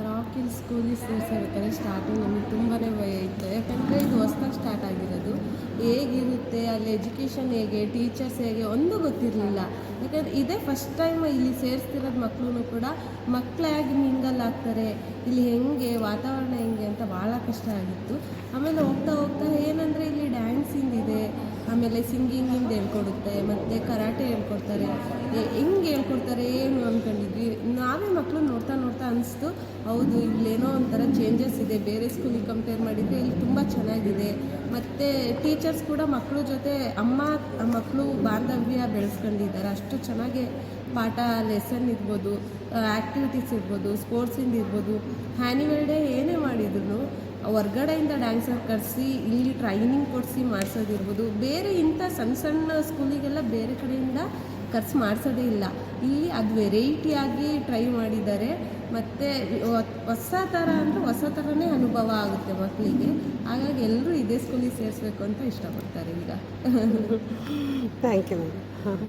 Rock hill ಸ್ಕೂಲಿಗೆ ಸೇರಿಸಬೇಕಾದ್ರೆ starting ನಮಗೆ ತುಂಬಾ ಭಯ ಇತ್ತು. ಯಾಕಂದರೆ ಇದು ಹೊಸ್ದಾಗಿ ಸ್ಟಾರ್ಟ್ ಆಗಿರೋದು. ಹೇಗಿರುತ್ತೆ ಅಲ್ಲಿ ಎಜುಕೇಷನ್ ಹೇಗೆ, ಟೀಚರ್ಸ್ ಹೇಗೆ ಒಂದು ಗೊತ್ತಿರಲಿಲ್ಲ. ಯಾಕಂದರೆ ಇದೇ ಫಸ್ಟ್ ಟೈಮ್ ಇಲ್ಲಿ ಸೇರಿಸ್ತಿರೋದು ಮಕ್ಕಳು ಕೂಡ. ಮಕ್ಕಳು ಹೇಗೆ ಮಿಂಗಲ್ ಆಗ್ತಾರೆ, ಇಲ್ಲಿ ಹೆಂಗೆ ವಾತಾವರಣ ಹೆಂಗೆ ಅಂತ ಭಾಳ ಕಷ್ಟ ಆಗಿತ್ತು. ಆಮೇಲೆ ಹೋಗ್ತಾ ಹೋಗ್ತಾ ಏನಂದರೆ ಇಲ್ಲಿ ಡ್ಯಾನ್ಸಿಂಗ್ ಇದೆ, ಆಮೇಲೆ ಸಿಂಗಿಂಗಿಂದ ಹೇಳ್ಕೊಡುತ್ತೆ, ಮತ್ತು ಕರಾಟೆ ಹೇಳ್ಕೊಡ್ತಾರೆ. ಹೆಂಗೆ ಹೇಳ್ಕೊಡ್ತಾರೆ ಏನು ಅಂದ್ಕೊಂಡಿದ್ವಿ. ನಾವೇ ಮಕ್ಕಳು ನೋಡ್ತಾ ನೋಡ್ತಾ ಅನಿಸ್ತು, ಹೌದು ಇಲ್ಲೇನೋ ಒಂಥರ ಚೇಂಜಸ್ ಇದೆ, ಬೇರೆ ಸ್ಕೂಲಿಗೆ ಕಂಪೇರ್ ಮಾಡಿದರೆ ಇಲ್ಲಿ ತುಂಬ ಚೆನ್ನಾಗಿದೆ. ಮತ್ತು ಟೀಚರ್ಸ್ ಕೂಡ ಮಕ್ಕಳ ಜೊತೆ ಮಕ್ಕಳು ಬಾಂಧವ್ಯ ಬೆಳೆಸ್ಕೊಂಡಿದ್ದಾರೆ. ಅಷ್ಟು ಚೆನ್ನಾಗಿ ಪಾಠ, ಲೆಸನ್ ಇರ್ಬೋದು, ಆ್ಯಕ್ಟಿವಿಟೀಸ್ ಇರ್ಬೋದು, ಸ್ಪೋರ್ಟ್ಸಿಂದ ಇರ್ಬೋದು, ಆ್ಯನಿವಲ್ ಡೇ ಏನೇ ಮಾಡಿದ್ರು ಹೊರ್ಗಡೆಯಿಂದ ಡ್ಯಾನ್ಸರ್ ಕರೆಸಿ ಇಲ್ಲಿ ಟ್ರೈನಿಂಗ್ ಕೊಡಿಸಿ ಮಾಡಿಸೋದಿರ್ಬೋದು. ಬೇರೆ ಇಂಥ ಸಣ್ಣ ಸಣ್ಣ ಸ್ಕೂಲಿಗೆಲ್ಲ ಬೇರೆ ಕಡೆಯಿಂದ ಖರ್ಚು ಮಾಡಿಸೋದೇ ಇಲ್ಲ. ಇಲ್ಲಿ ಅದು ವೆರೈಟಿಯಾಗಿ ಟ್ರೈ ಮಾಡಿದ್ದಾರೆ. ಮತ್ತು ಹೊಸ ಥರ ಅಂದರೆ ಹೊಸ ಥರನೇ ಅನುಭವ ಆಗುತ್ತೆ ಮಕ್ಕಳಿಗೆ. ಹಾಗಾಗಿ ಎಲ್ಲರೂ ಇದೇ ಸ್ಕೂಲಿಗೆ ಸೇರಿಸ್ಬೇಕು ಅಂತ ಇಷ್ಟಪಡ್ತಾರೆ ಈಗ. Thank you ma'am.